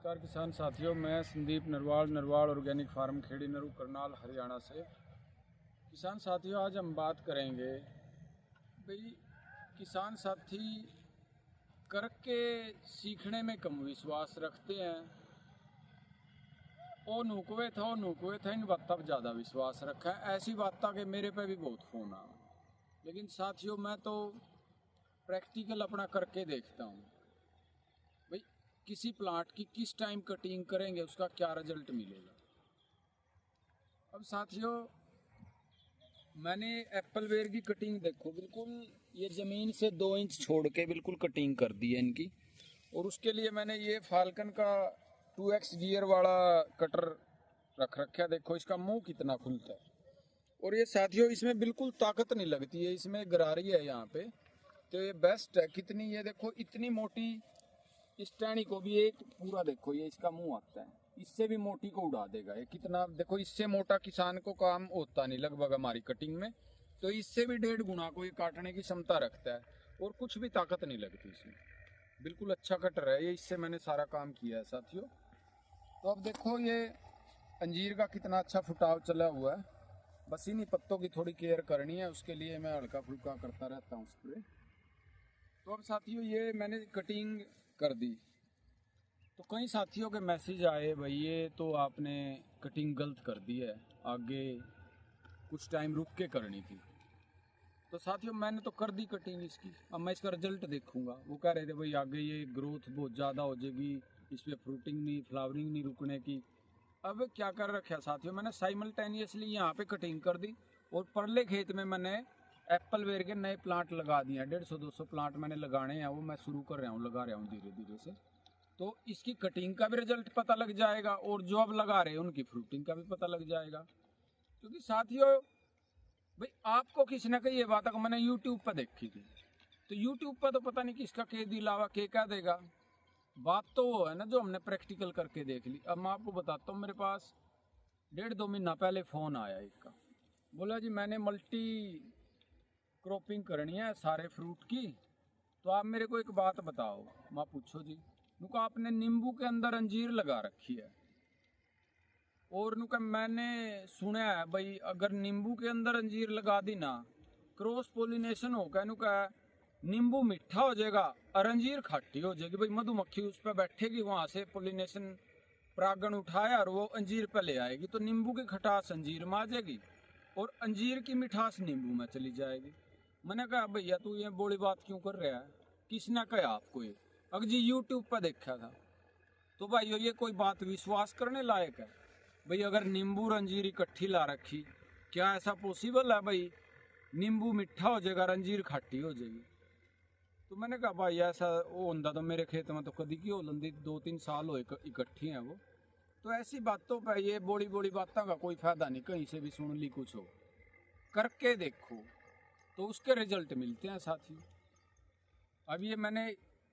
नमस्कार किसान साथियों, मैं संदीप नरवाल ऑर्गेनिक फार्म खेड़ी नरू करनाल हरियाणा से। किसान साथियों, आज हम बात करेंगे भाई किसान साथी करके सीखने में कम विश्वास रखते हैं। ओ नुकवे था इन बातों पर ज़्यादा विश्वास रखा है। ऐसी बात के मेरे पे भी बहुत फ़ोन आ, लेकिन साथियों मैं तो प्रैक्टिकल अपना करके देखता हूँ भाई किसी प्लांट की किस टाइम कटिंग करेंगे उसका क्या रिजल्ट मिलेगा। अब साथियों मैंने एप्पल वेयर की कटिंग देखो, बिल्कुल ये ज़मीन से 2 इंच छोड़ के बिल्कुल कटिंग कर दी है इनकी। और उसके लिए मैंने ये फाल्कन का 2x गियर वाला कटर रख रखा है। देखो इसका मुंह कितना खुलता है। और ये साथियों इसमें बिल्कुल ताकत नहीं लगती है, इसमें गरारी है यहाँ पे, तो ये बेस्ट है। कितनी ये देखो इतनी मोटी, इस टहनी को भी एक पूरा देखो ये इसका मुंह आता है, इससे भी मोटी को उड़ा देगा ये। कितना देखो, इससे मोटा किसान को काम होता नहीं लगभग हमारी कटिंग में, तो इससे भी 1.5 गुना को ये काटने की क्षमता रखता है और कुछ भी ताकत नहीं लगती इसमें। बिल्कुल अच्छा कटर है ये, इससे मैंने सारा काम किया है साथियों। तो अब देखो ये अंजीर का कितना अच्छा फुटाव चला हुआ है। बस इन्हीं पत्तों की थोड़ी केयर करनी है, उसके लिए मैं हल्का फुल्का करता रहता हूँ स्प्रे। तो अब साथियों ये मैंने कटिंग कर दी, तो कई साथियों के मैसेज आए, भाई ये तो आपने कटिंग गलत कर दी है, आगे कुछ टाइम रुक के करनी थी। तो साथियों मैंने तो कर दी कटिंग इसकी, अब मैं इसका रिजल्ट देखूंगा। वो कह रहे थे भाई आगे ये ग्रोथ बहुत ज़्यादा हो जाएगी, इस पर फ्रूटिंग नहीं, फ्लावरिंग नहीं रुकने की। अब क्या कर रखा साथियों, मैंने साइमल्टेनियसली यहाँ पे कटिंग कर दी और परले खेत में मैंने एप्पल वेयर के नए प्लांट लगा दिए हैं। 150-200 प्लांट मैंने लगाने हैं, वो मैं शुरू कर रहा हूँ, लगा रहा हूँ धीरे धीरे से। तो इसकी कटिंग का भी रिजल्ट पता लग जाएगा और जो अब लगा रहे हैं उनकी फ्रूटिंग का भी पता लग जाएगा। क्योंकि साथियों भाई आपको किसी ने कही ये बात अगर मैंने यूट्यूब पर देखी थी, तो यूट्यूब पर तो पता नहीं किसका के दिलावा के क्या देगा। बात तो वो है ना जो हमने प्रैक्टिकल करके देख ली। अब मैं आपको बताता हूँ, मेरे पास 1.5-2 महीना पहले फ़ोन आया एक का, बोला जी मैंने मल्टी क्रॉपिंग करनी है सारे फ्रूट की, तो आप मेरे को एक बात बताओ। मैं पूछो जी, नुका आपने नींबू के अंदर अंजीर लगा रखी है, और नुका मैंने सुना है भाई अगर नींबू के अंदर अंजीर लगा दी ना, क्रॉस पोलिनेशन होकर नुका नींबू मीठा हो जाएगा और अंजीर खट्टी हो जाएगी। भाई मधुमक्खी उस पर बैठेगी, वहां से पोलिनेशन परागण उठाया और वो अंजीर पे ले आएगी, तो नींबू की खटास अंजीर में आ जाएगी और अंजीर की मिठास नींबू में चली जाएगी। मैंने कहा भैया तू ये बोली बात क्यों कर रहा है, किसने कहा आपको ये? अगर जी यूट्यूब पर देखा था। तो भाई ये कोई बात विश्वास करने लायक है? भाई अगर नींबू और अंजीर इकट्ठी ला रखी, क्या ऐसा पॉसिबल है भाई नींबू मिठा हो जाएगा अंजीर खट्टी हो जाएगी? तो मैंने कहा भाई ऐसा वो होंदा तो मेरे खेत में तो कभी की हो लंदी, 2-3 साल हो इकट्ठी हैं वो। तो ऐसी बातों पर ये बोली बोली बातों का कोई फायदा नहीं, कहीं से भी सुन ली कुछ हो, करके देखो तो उसके रिजल्ट मिलते हैं साथियों। अब ये मैंने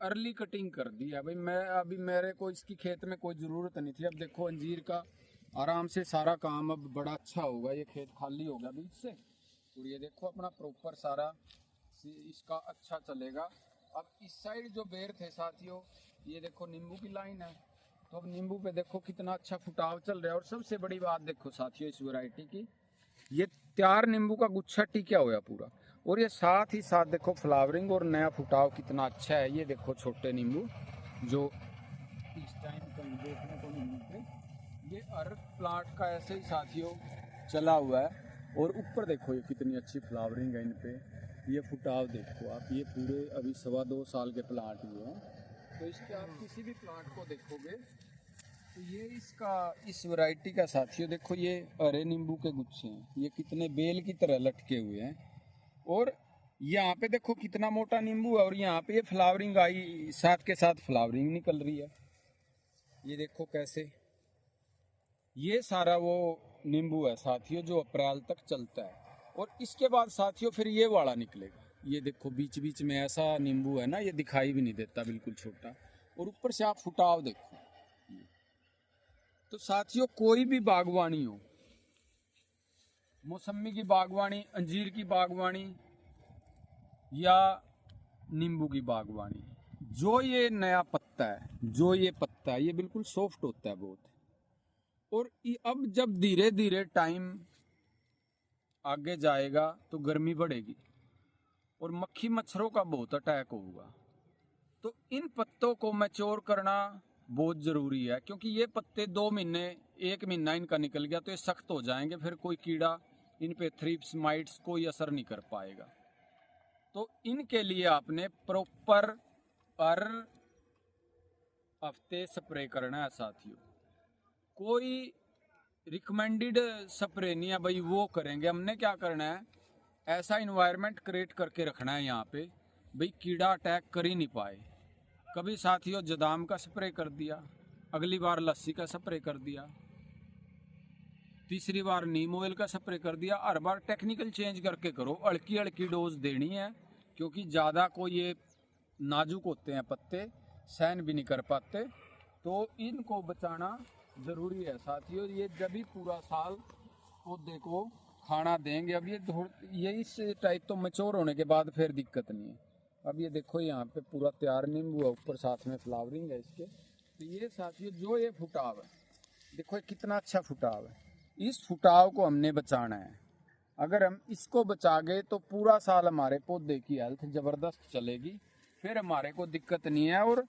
अर्ली कटिंग कर दी है भाई, मैं अभी मेरे को इसकी खेत में कोई ज़रूरत नहीं थी। अब देखो अंजीर का आराम से सारा काम अब बड़ा अच्छा होगा, ये खेत खाली होगा बीच से, और ये देखो अपना प्रॉपर सारा इसका अच्छा चलेगा। अब इस साइड जो बेर थे साथियों, ये देखो नींबू की लाइन है, तो अब नींबू पे देखो कितना अच्छा फुटाव चल रहा है। और सबसे बड़ी बात देखो साथियों इस वैरायटी की, ये तैयार नींबू का गुच्छा टिका हुआ पूरा, और ये साथ ही साथ देखो फ्लावरिंग और नया फुटाव कितना अच्छा है। ये देखो छोटे नींबू जो इस टाइम कहीं देखने को नहीं मिलते, ये हर प्लांट का ऐसे ही साथियों चला हुआ है। और ऊपर देखो ये कितनी अच्छी फ्लावरिंग है इन पे, ये फुटाव देखो आप, ये पूरे अभी 2.25 साल के प्लांट हुए हैं। तो इसके आप किसी भी प्लांट को देखोगे तो ये इसका इस वैरायटी का साथियों देखो, ये हरे नींबू के गुच्छे हैं, ये कितने बेल की तरह लटके हुए हैं। और यहाँ पे देखो कितना मोटा नींबू है, और यहाँ पे ये फ्लावरिंग आई, साथ के साथ फ्लावरिंग निकल रही है। ये देखो कैसे, ये सारा वो नींबू है साथियों जो अप्रैल तक चलता है। और इसके बाद साथियों फिर ये वाला निकलेगा, ये देखो बीच बीच में ऐसा नींबू है ना, ये दिखाई भी नहीं देता, बिल्कुल छोटा, और ऊपर से आप फुटाव देखो। तो साथियों कोई भी बागवानी हो, मौसमी की बागवानी, अंजीर की बागवानी या नींबू की बागवानी, जो ये नया पत्ता है, जो ये पत्ता होता है ये बिल्कुल सॉफ्ट होता है बहुत। और अब जब धीरे धीरे टाइम आगे जाएगा तो गर्मी बढ़ेगी और मक्खी मच्छरों का बहुत अटैक होगा। तो इन पत्तों को मैच्योर करना बहुत ज़रूरी है, क्योंकि ये पत्ते 2 महीने 1 महीना इनका निकल गया तो ये सख्त हो जाएंगे, फिर कोई कीड़ा इन पे थ्रिप्स माइट्स कोई असर नहीं कर पाएगा। तो इनके लिए आपने प्रॉपर हर हफ्ते स्प्रे करना है साथियों। कोई रिकमेंडेड स्प्रे नहीं है भाई वो करेंगे, हमने क्या करना है ऐसा इन्वायरमेंट क्रिएट करके रखना है यहाँ पे भाई कीड़ा अटैक कर ही नहीं पाए। कभी साथियों जदाम का स्प्रे कर दिया, अगली बार लस्सी का स्प्रे कर दिया, तीसरी बार नीम ऑयल का स्प्रे कर दिया। हर बार टेक्निकल चेंज करके करो, हल्की हल्की डोज देनी है, क्योंकि ज़्यादा को ये नाजुक होते हैं पत्ते, सहन भी नहीं कर पाते, तो इनको बचाना ज़रूरी है साथियों। ये जब भी पूरा साल पौधे को खाना देंगे। अब ये इस टाइप तो मैच्योर होने के बाद फिर दिक्कत नहीं है। अब ये देखो यहाँ पे पूरा तैयार नींबू है, ऊपर साथ में फ्लावरिंग है इसके। तो ये साथियों जो ये फुटाव है देखो ये कितना अच्छा फुटाव है, इस फुटाव को हमने बचाना है। अगर हम इसको बचा गए तो पूरा साल हमारे पौधे की हेल्थ ज़बरदस्त चलेगी, फिर हमारे को दिक्कत नहीं है। और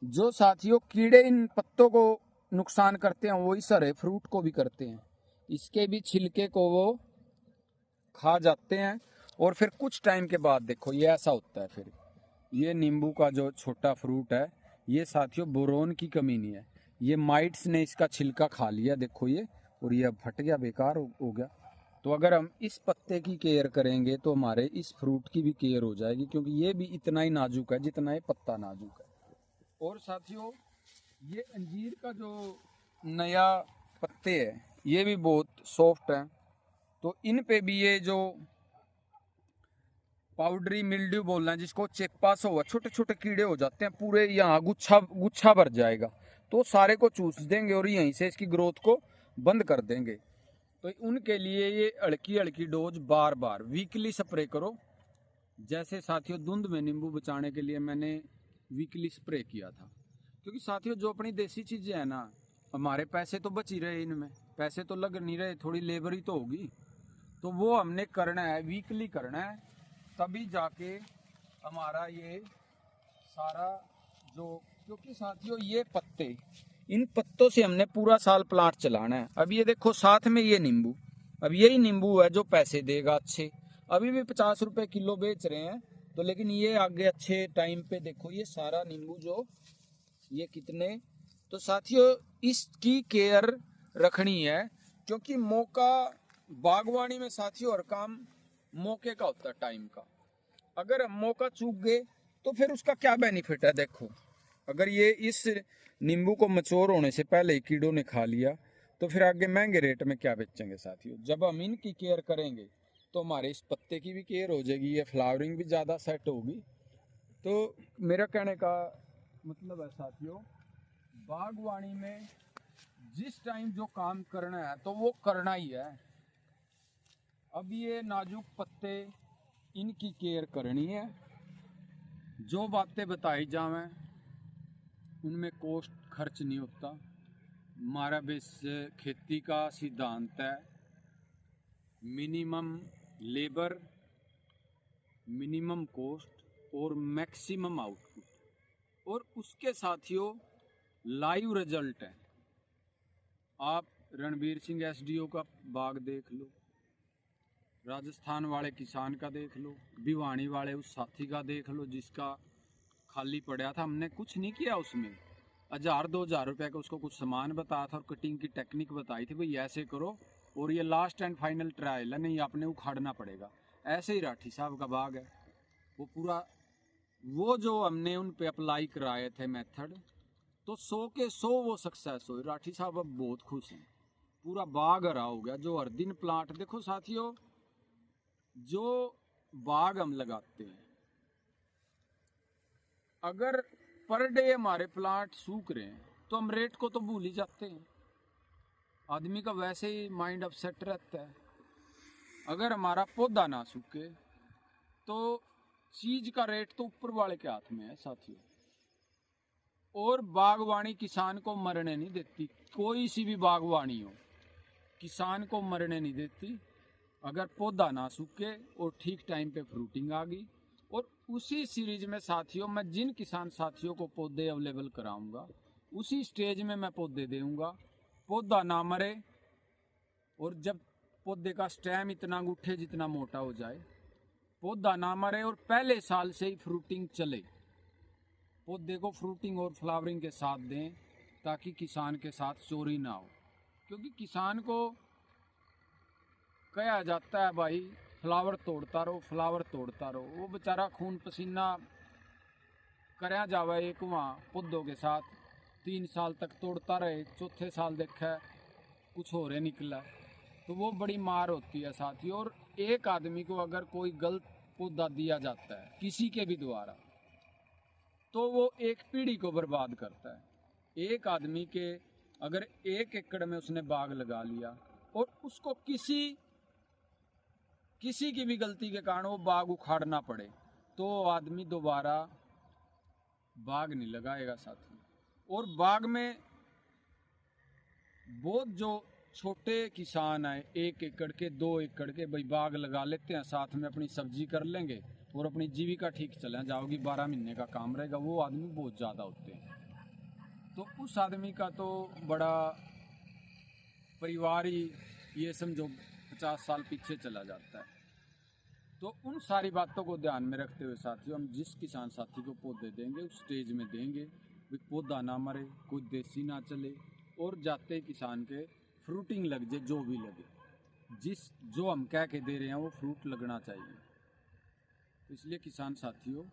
जो साथियों कीड़े इन पत्तों को नुकसान करते हैं वो इस हरे फ्रूट को भी करते हैं, इसके भी छिलके को वो खा जाते हैं। और फिर कुछ टाइम के बाद देखो ये ऐसा होता है, फिर ये नींबू का जो छोटा फ्रूट है ये साथियों बोरोन की कमी नहीं है, ये माइट्स ने इसका छिलका खा लिया देखो ये, और ये अब फट गया बेकार हो गया। तो अगर हम इस पत्ते की केयर करेंगे तो हमारे इस फ्रूट की भी केयर हो जाएगी, क्योंकि ये भी इतना ही नाजुक है जितना ये पत्ता नाजुक है। और साथियों ये अंजीर का जो नया पत्ते है ये भी बहुत सॉफ्ट है, तो इन पे भी ये जो पाउडरी मिल्ड्यू बोलना है जिसको चेपा सा हुआ, छोटे छोटे कीड़े हो जाते हैं, पूरे यहाँ गुच्छा भर जाएगा, तो सारे को चूस देंगे और यहीं से इसकी ग्रोथ को बंद कर देंगे। तो उनके लिए ये हल्की हल्की डोज बार बार वीकली स्प्रे करो। जैसे साथियों धुंध में नींबू बचाने के लिए मैंने वीकली स्प्रे किया था, क्योंकि साथियों जो अपनी देसी चीज़ें हैं ना, हमारे पैसे तो बच ही रहे, इनमें पैसे तो लग नहीं रहे, थोड़ी लेबर ही तो होगी, तो वो हमने करना है, वीकली करना है, तभी जाके हमारा ये सारा जो, क्योंकि साथियों ये पत्ते, इन पत्तों से हमने पूरा साल प्लांट चलाना है। अब ये देखो साथ में ये नींबू, अब यही नींबू है जो पैसे देगा अच्छे, अभी भी 50 रुपए किलो बेच रहे हैं, तो लेकिन ये आगे अच्छे टाइम पे देखो ये सारा नींबू जो ये कितने। तो साथियों इसकी केयर रखनी है, क्योंकि मौका बागवानी में साथियों हर काम मौके का होता है, टाइम का। अगर हम मौका चूक गए तो फिर उसका क्या बेनिफिट है। देखो अगर ये इस नींबू को मैच्योर होने से पहले ही कीड़ों ने खा लिया तो फिर आगे महंगे रेट में क्या बेचेंगे साथियों। जब हम इनकी केयर करेंगे तो हमारे इस पत्ते की भी केयर हो जाएगी, ये फ्लावरिंग भी ज़्यादा सेट होगी। तो मेरा कहने का मतलब है साथियों बागवानी में जिस टाइम जो काम करना है तो वो करना ही है। अब ये नाजुक पत्ते इनकी केयर करनी है, जो बातें बताई जावें उनमें कॉस्ट खर्च नहीं होता। हमारा बेस खेती का सिद्धांत है मिनिमम लेबर, मिनिमम कॉस्ट और मैक्सिमम आउटपुट, और उसके साथियों लाइव रिजल्ट है। आप रणबीर सिंह एसडीओ का बाग देख लो, राजस्थान वाले किसान का देख लो, भिवानी वाले उस साथी का देख लो जिसका खाली पड़ा था, हमने कुछ नहीं किया उसमें, 1000-2000 रुपये का उसको कुछ सामान बताया था और कटिंग की टेक्निक बताई थी, भाई ऐसे करो, और ये लास्ट एंड फाइनल ट्रायल है, नहीं आपने उखाड़ना पड़ेगा। ऐसे ही राठी साहब का बाग है, वो पूरा वो जो हमने उन पे अप्लाई कराए थे मेथड, तो 100 के 100 वो सक्सेस हुए। राठी साहब अब बहुत खुश हैं, पूरा बाग हरा हो गया। जो हर दिन प्लांट देखो साथियों, जो बाग हम लगाते हैं अगर पर डे हमारे प्लांट सूख रहे हैं तो हम रेट को तो भूल ही जाते हैं, आदमी का वैसे ही माइंड अपसेट रहता है। अगर हमारा पौधा ना सूखे तो चीज का रेट तो ऊपर वाले के हाथ में है साथियों। और बागवानी किसान को मरने नहीं देती, कोई सी भी बागवानी हो किसान को मरने नहीं देती। अगर पौधा ना सूखे और ठीक टाइम पे फ्रूटिंग आ गई। और उसी सीरीज में साथियों मैं जिन किसान साथियों को पौधे अवेलेबल कराऊंगा उसी स्टेज में मैं पौधे दूंगा, पौधा ना मरे। और जब पौधे का स्टेम इतना अंगूठे जितना मोटा हो जाए, पौधा ना मरे और पहले साल से ही फ्रूटिंग चले, पौधे को फ्रूटिंग और फ्लावरिंग के साथ दें ताकि किसान के साथ चोरी ना हो। क्योंकि किसान को कहा जाता है भाई फ्लावर तोड़ता रहो, फ्लावर तोड़ता रहो। वो बेचारा खून पसीना करया जावे एक वहाँ पौधों के साथ, 3 साल तक तोड़ता रहे, चौथे साल देखा कुछ हो रहे निकला, तो वो बड़ी मार होती है साथियों। और एक आदमी को अगर कोई गलत पौधा दिया जाता है किसी के भी द्वारा, तो वो एक पीढ़ी को बर्बाद करता है। एक आदमी के अगर 1 एकड़ में उसने बाग लगा लिया और उसको किसी की भी गलती के कारण वो बाग उखाड़ना पड़े, तो आदमी दोबारा बाग नहीं लगाएगा साथी। और बाग में बहुत जो छोटे किसान हैं 1 एकड़ के 2 एकड़ के भाई बाग लगा लेते हैं, साथ में अपनी सब्जी कर लेंगे और अपनी जीविका ठीक चले जाओगी, 12 महीने का काम रहेगा, वो आदमी बहुत ज़्यादा होते हैं। तो उस आदमी का तो बड़ा परिवार ही ये समझो 50 साल पीछे चला जाता है। तो उन सारी बातों को ध्यान में रखते हुए साथियों हम जिस किसान साथी को पौधे देंगे उस स्टेज में देंगे भी पौधा ना मरे, कोई देसी ना चले और जाते किसान के फ्रूटिंग लग जाए, जो भी लगे, जो हम कह के दे रहे हैं वो फ्रूट लगना चाहिए। तो इसलिए किसान साथियों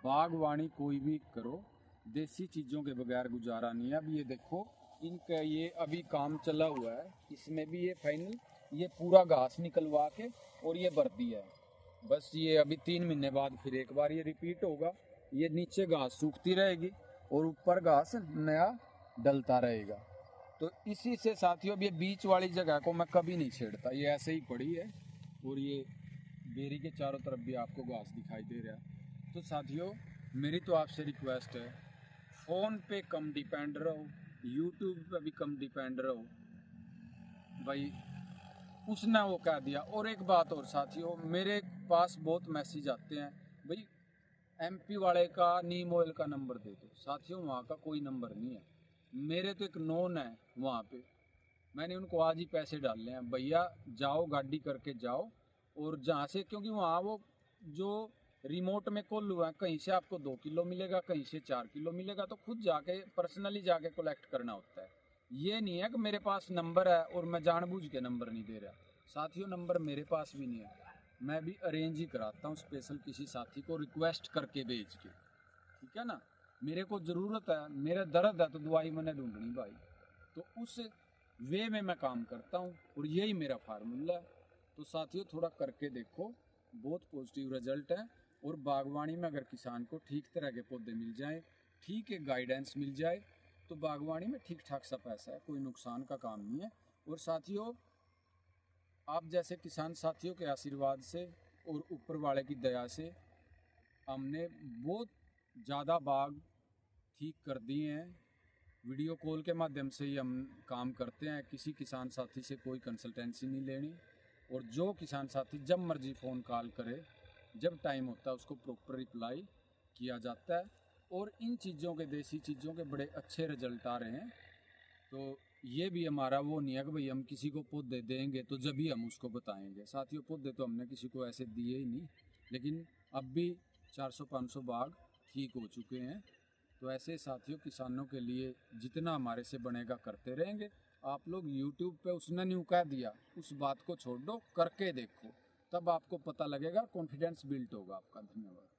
बागवानी कोई भी करो, देसी चीज़ों के बगैर गुजारा नहीं है। अब ये देखो इनका ये अभी काम चला हुआ है, इसमें भी ये फाइनल ये पूरा घास निकलवा के और ये भर दिया है। बस ये अभी 3 महीने बाद फिर एक बार ये रिपीट होगा, ये नीचे घास सूखती रहेगी और ऊपर घास नया डलता रहेगा। तो इसी से साथियों ये बीच वाली जगह को मैं कभी नहीं छेड़ता, ये ऐसे ही पड़ी है और ये बेरी के चारों तरफ भी आपको घास दिखाई दे रहा है। तो साथियों मेरी तो आपसे रिक्वेस्ट है, फ़ोन पे कम डिपेंड रहो, यूट्यूब पे भी कम डिपेंड रहो भाई, उसने वो कह दिया। और एक बात और साथियों, मेरे पास बहुत मैसेज आते हैं भाई MP वाले का नीम ऑयल का नंबर दे दो। साथियों वहाँ का कोई नंबर नहीं है, मेरे तो एक नोन है वहाँ पे, मैंने उनको आज ही पैसे डाले हैं, भैया जाओ गाड़ी करके जाओ और जहाँ से, क्योंकि वहाँ वो जो रिमोट में कॉल हुआ है कहीं से आपको 2 किलो मिलेगा, कहीं से 4 किलो मिलेगा, तो खुद जाके पर्सनली जाके कलेक्ट करना होता है। ये नहीं है कि मेरे पास नंबर है और मैं जानबूझ के नंबर नहीं दे रहा। साथियों नंबर मेरे पास भी नहीं है, मैं भी अरेंज ही कराता हूँ स्पेशल किसी साथी को रिक्वेस्ट करके भेज के, ठीक है ना। मेरे को ज़रूरत है, मेरा दर्द है तो दवाई मैंने ढूंढनी भाई, तो उस वे में मैं काम करता हूँ और यही मेरा फार्मूला है। तो साथियों थोड़ा करके देखो, बहुत पॉजिटिव रिजल्ट है। और बागवानी में अगर किसान को ठीक तरह के पौधे मिल जाएं, ठीक एक गाइडेंस मिल जाए, तो बागवानी में ठीक ठाक सा पैसा है, कोई नुकसान का काम नहीं है। और साथियों आप जैसे किसान साथियों के आशीर्वाद से और ऊपर वाले की दया से हमने बहुत ज़्यादा बाग ठीक कर दिए हैं। वीडियो कॉल के माध्यम से ही हम काम करते हैं, किसी किसान साथी से कोई कंसल्टेंसी नहीं लेनी। और जो किसान साथी जब मर्जी फ़ोन कॉल करे, जब टाइम होता है उसको प्रॉपर रिप्लाई किया जाता है। और इन चीज़ों के, देसी चीज़ों के बड़े अच्छे रिजल्ट आ रहे हैं। तो ये भी हमारा वो नहीं है कि भाई हम किसी को पौधे देंगे तो जब भी हम उसको बताएंगे। साथियों पौधे तो हमने किसी को ऐसे दिए ही नहीं, लेकिन अब भी 400-500 बाग ठीक हो चुके हैं। तो ऐसे साथियों किसानों के लिए जितना हमारे से बनेगा करते रहेंगे। आप लोग YouTube पे उसने न्यू कह दिया उस बात को छोड़ दो, करके देखो, तब आपको पता लगेगा, कॉन्फिडेंस बिल्ट होगा आपका। धन्यवाद।